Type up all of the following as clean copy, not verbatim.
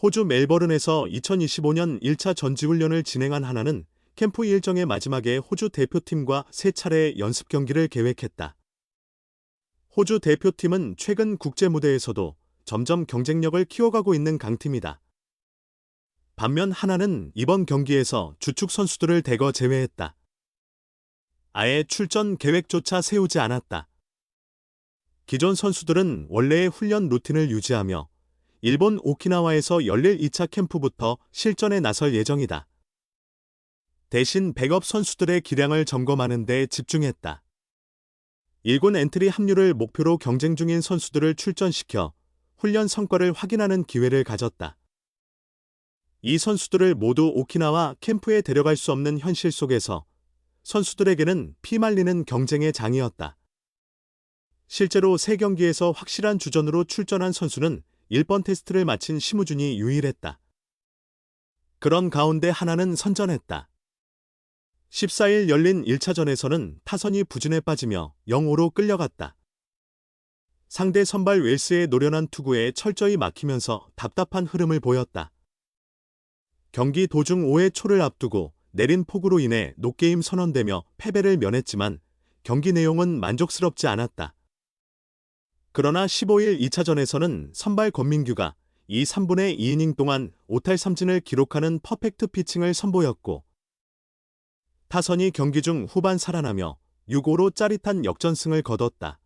호주 멜버른에서 2025년 1차 전지훈련을 진행한 하나는 캠프 일정의 마지막에 호주 대표팀과 3차례 연습 경기를 계획했다. 호주 대표팀은 최근 국제 무대에서도 점점 경쟁력을 키워가고 있는 강팀이다. 반면 하나는 이번 경기에서 주축 선수들을 대거 제외했다. 아예 출전 계획조차 세우지 않았다. 기존 선수들은 원래의 훈련 루틴을 유지하며 일본 오키나와에서 열릴 2차 캠프부터 실전에 나설 예정이다. 대신 백업 선수들의 기량을 점검하는 데 집중했다. 1군 엔트리 합류를 목표로 경쟁 중인 선수들을 출전시켜 훈련 성과를 확인하는 기회를 가졌다. 이 선수들을 모두 오키나와 캠프에 데려갈 수 없는 현실 속에서 선수들에게는 피말리는 경쟁의 장이었다. 실제로 3경기에서 확실한 주전으로 출전한 선수는 1번 테스트를 마친 심우준이 유일했다. 그런 가운데 하나는 선전했다. 14일 열린 1차전에서는 타선이 부진에 빠지며 0-5로 끌려갔다. 상대 선발 웰스의 노련한 투구에 철저히 막히면서 답답한 흐름을 보였다. 경기 도중 5회 초를 앞두고 내린 폭우로 인해 노게임 선언되며 패배를 면했지만 경기 내용은 만족스럽지 않았다. 그러나 15일 2차전에서는 선발 권민규가 3분의 2이닝 동안 5탈3진을 기록하는 퍼펙트 피칭을 선보였고 타선이 경기 중 후반 살아나며 6-5로 짜릿한 역전승을 거뒀다.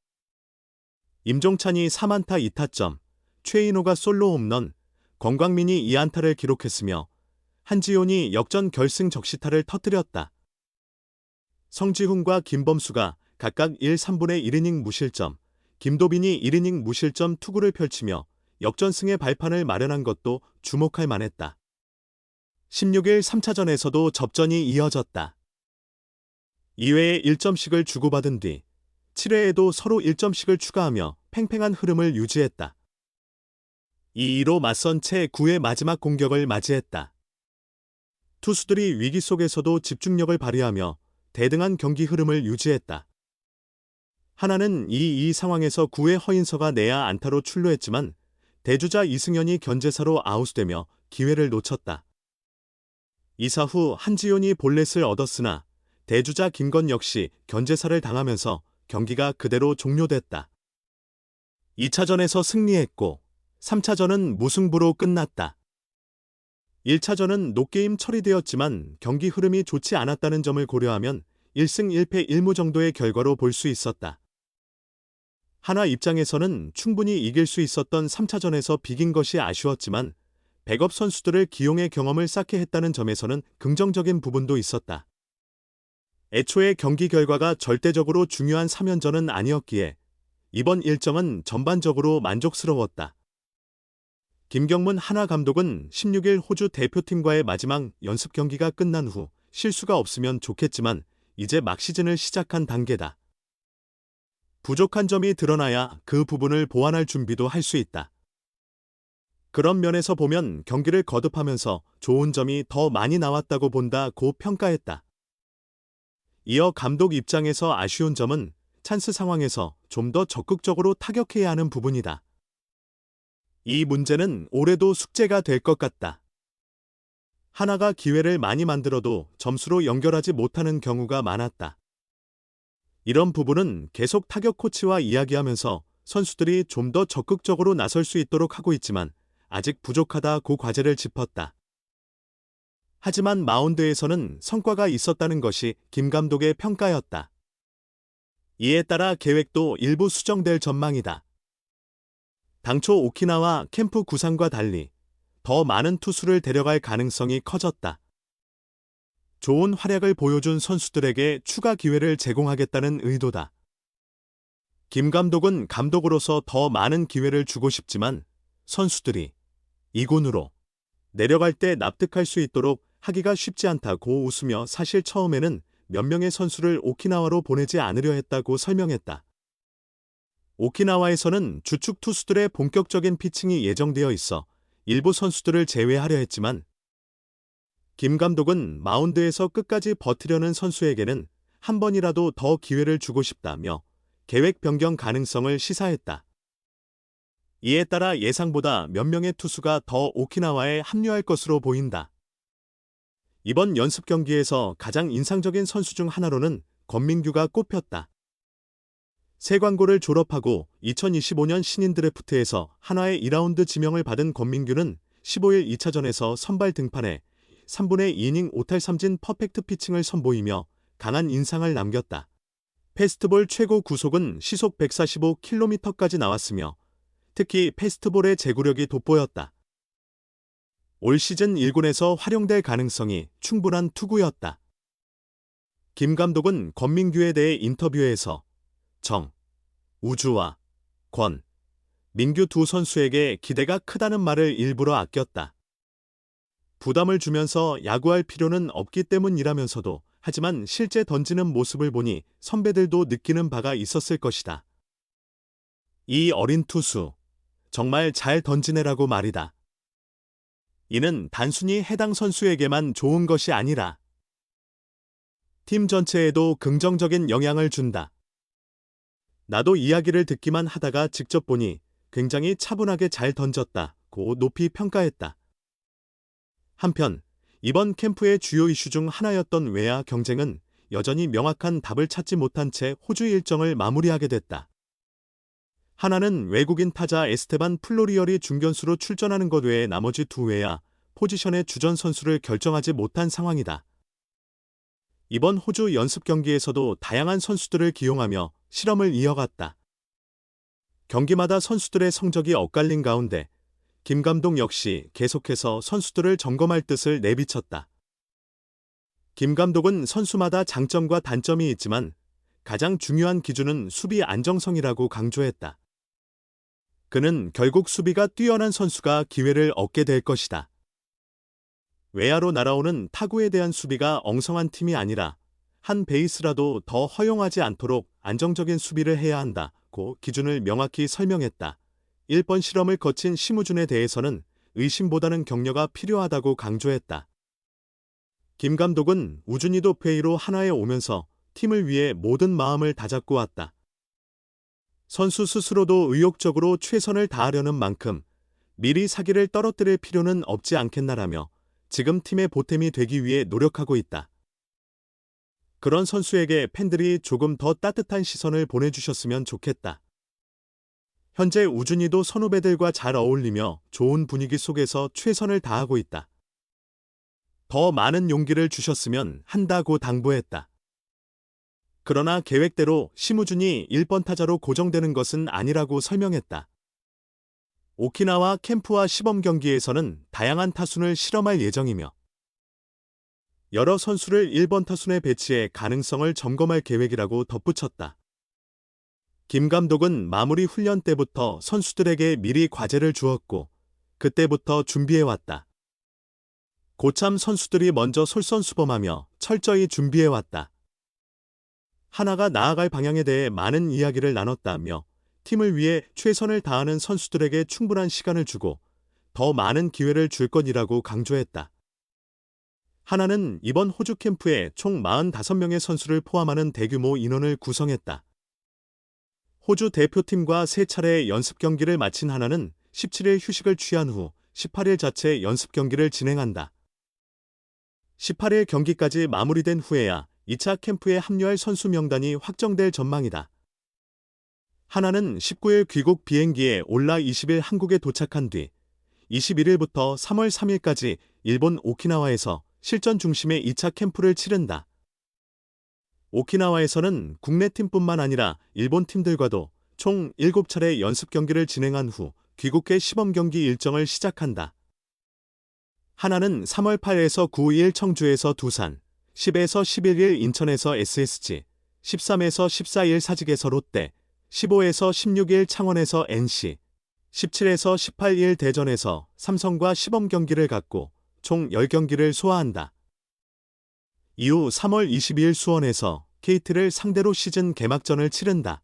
임종찬이 3안타 2타점, 최인호가 솔로 홈런, 권광민이 2안타를 기록했으며 한지훈이 역전 결승 적시타를 터뜨렸다. 성지훈과 김범수가 각각 3분의 1이닝 무실점, 김도빈이 1이닝 무실점 투구를 펼치며 역전승의 발판을 마련한 것도 주목할 만했다. 16일 3차전에서도 접전이 이어졌다. 2회에 1점씩을 주고받은 뒤 7회에도 서로 1점씩을 추가하며 팽팽한 흐름을 유지했다. 2-2로 맞선 채 9회 마지막 공격을 맞이했다. 투수들이 위기 속에서도 집중력을 발휘하며 대등한 경기 흐름을 유지했다. 하나는 2-2 상황에서 9회 허인서가 내야 안타로 출루했지만 대주자 이승현이 견제사로 아웃되며 기회를 놓쳤다. 이사 후 한지훈이 볼넷을 얻었으나 대주자 김건 역시 견제사를 당하면서 경기가 그대로 종료됐다. 2차전에서 승리했고 3차전은 무승부로 끝났다. 1차전은 노게임 처리되었지만 경기 흐름이 좋지 않았다는 점을 고려하면 1승 1패 1무 정도의 결과로 볼 수 있었다. 하나 입장에서는 충분히 이길 수 있었던 3차전에서 비긴 것이 아쉬웠지만 백업 선수들을 기용해 경험을 쌓게 했다는 점에서는 긍정적인 부분도 있었다. 애초에 경기 결과가 절대적으로 중요한 3연전은 아니었기에 이번 일정은 전반적으로 만족스러웠다. 김경문 하나 감독은 16일 호주 대표팀과의 마지막 연습 경기가 끝난 후 실수가 없으면 좋겠지만 이제 막 시즌을 시작한 단계다. 부족한 점이 드러나야 그 부분을 보완할 준비도 할 수 있다. 그런 면에서 보면 경기를 거듭하면서 좋은 점이 더 많이 나왔다고 본다고 평가했다. 이어 감독 입장에서 아쉬운 점은 찬스 상황에서 좀 더 적극적으로 타격해야 하는 부분이다. 이 문제는 올해도 숙제가 될 것 같다. 하나가 기회를 많이 만들어도 점수로 연결하지 못하는 경우가 많았다. 이런 부분은 계속 타격 코치와 이야기하면서 선수들이 좀 더 적극적으로 나설 수 있도록 하고 있지만 아직 부족하다고 과제를 짚었다. 하지만 마운드에서는 성과가 있었다는 것이 김 감독의 평가였다. 이에 따라 계획도 일부 수정될 전망이다. 당초 오키나와 캠프 구상과 달리 더 많은 투수를 데려갈 가능성이 커졌다. 좋은 활약을 보여준 선수들에게 추가 기회를 제공하겠다는 의도다. 김 감독은 감독으로서 더 많은 기회를 주고 싶지만 선수들이 2군으로 내려갈 때 납득할 수 있도록 하기가 쉽지 않다고 웃으며 사실 처음에는 몇 명의 선수를 오키나와로 보내지 않으려 했다고 설명했다. 오키나와에서는 주축 투수들의 본격적인 피칭이 예정되어 있어 일부 선수들을 제외하려 했지만 김 감독은 마운드에서 끝까지 버티려는 선수에게는 한 번이라도 더 기회를 주고 싶다며 계획 변경 가능성을 시사했다. 이에 따라 예상보다 몇 명의 투수가 더 오키나와에 합류할 것으로 보인다. 이번 연습 경기에서 가장 인상적인 선수 중 하나로는 권민규가 꼽혔다. 세관고를 졸업하고 2025년 신인 드래프트에서 한화의 2라운드 지명을 받은 권민규는 15일 2차전에서 선발 등판해 3분의 2이닝 5탈 3진 퍼펙트 피칭을 선보이며 강한 인상을 남겼다. 패스트볼 최고 구속은 시속 145km까지 나왔으며 특히 패스트볼의 제구력이 돋보였다. 올 시즌 1군에서 활용될 가능성이 충분한 투구였다. 김 감독은 권민규에 대해 인터뷰에서 정, 우주와 권, 민규 두 선수에게 기대가 크다는 말을 일부러 아꼈다. 부담을 주면서 야구할 필요는 없기 때문이라면서도 하지만 실제 던지는 모습을 보니 선배들도 느끼는 바가 있었을 것이다. 이 어린 투수, 정말 잘 던지네라고 말이다. 이는 단순히 해당 선수에게만 좋은 것이 아니라 팀 전체에도 긍정적인 영향을 준다. 나도 이야기를 듣기만 하다가 직접 보니 굉장히 차분하게 잘 던졌다고 높이 평가했다. 한편 이번 캠프의 주요 이슈 중 하나였던 외야 경쟁은 여전히 명확한 답을 찾지 못한 채 호주 일정을 마무리하게 됐다. 하나는 외국인 타자 에스테반 플로리얼이 중견수로 출전하는 것 외에 나머지 두 외야 포지션의 주전 선수를 결정하지 못한 상황이다. 이번 호주 연습 경기에서도 다양한 선수들을 기용하며 실험을 이어갔다. 경기마다 선수들의 성적이 엇갈린 가운데 김 감독 역시 계속해서 선수들을 점검할 뜻을 내비쳤다. 김 감독은 선수마다 장점과 단점이 있지만 가장 중요한 기준은 수비 안정성이라고 강조했다. 그는 결국 수비가 뛰어난 선수가 기회를 얻게 될 것이다. 외야로 날아오는 타구에 대한 수비가 엉성한 팀이 아니라 한 베이스라도 더 허용하지 않도록 안정적인 수비를 해야 한다고 기준을 명확히 설명했다. 1번 실험을 거친 심우준에 대해서는 의심보다는 격려가 필요하다고 강조했다. 김 감독은 우준이도 페이로 한화에 오면서 팀을 위해 모든 마음을 다잡고 왔다. 선수 스스로도 의욕적으로 최선을 다하려는 만큼 미리 사기를 떨어뜨릴 필요는 없지 않겠나라며 지금 팀의 보탬이 되기 위해 노력하고 있다. 그런 선수에게 팬들이 조금 더 따뜻한 시선을 보내주셨으면 좋겠다. 현재 우준이도 선후배들과 잘 어울리며 좋은 분위기 속에서 최선을 다하고 있다. 더 많은 용기를 주셨으면 한다고 당부했다. 그러나 계획대로 심우준이 1번 타자로 고정되는 것은 아니라고 설명했다. 오키나와 캠프와 시범 경기에서는 다양한 타순을 실험할 예정이며 여러 선수를 1번 타순에 배치해 가능성을 점검할 계획이라고 덧붙였다. 김 감독은 마무리 훈련 때부터 선수들에게 미리 과제를 주었고 그때부터 준비해왔다. 고참 선수들이 먼저 솔선수범하며 철저히 준비해왔다. 하나가 나아갈 방향에 대해 많은 이야기를 나눴다며 팀을 위해 최선을 다하는 선수들에게 충분한 시간을 주고 더 많은 기회를 줄 것이라고 강조했다. 하나는 이번 호주 캠프에 총 45명의 선수를 포함하는 대규모 인원을 구성했다. 호주 대표팀과 3차례의 연습 경기를 마친 하나는 17일 휴식을 취한 후 18일 자체 연습 경기를 진행한다. 18일 경기까지 마무리된 후에야 2차 캠프에 합류할 선수 명단이 확정될 전망이다. 하나는 19일 귀국 비행기에 올라 20일 한국에 도착한 뒤 21일부터 3월 3일까지 일본 오키나와에서 실전 중심의 2차 캠프를 치른다. 오키나와에서는 국내 팀뿐만 아니라 일본 팀들과도 총 7차례 연습 경기를 진행한 후 귀국해 시범 경기 일정을 시작한다. 하나는 3월 8일에서 9일 청주에서 두산, 10에서 11일 인천에서 SSG, 13에서 14일 사직에서 롯데, 15에서 16일 창원에서 NC, 17에서 18일 대전에서 삼성과 시범 경기를 갖고 총 10경기를 소화한다. 이후 3월 22일 수원에서 KT를 상대로 시즌 개막전을 치른다.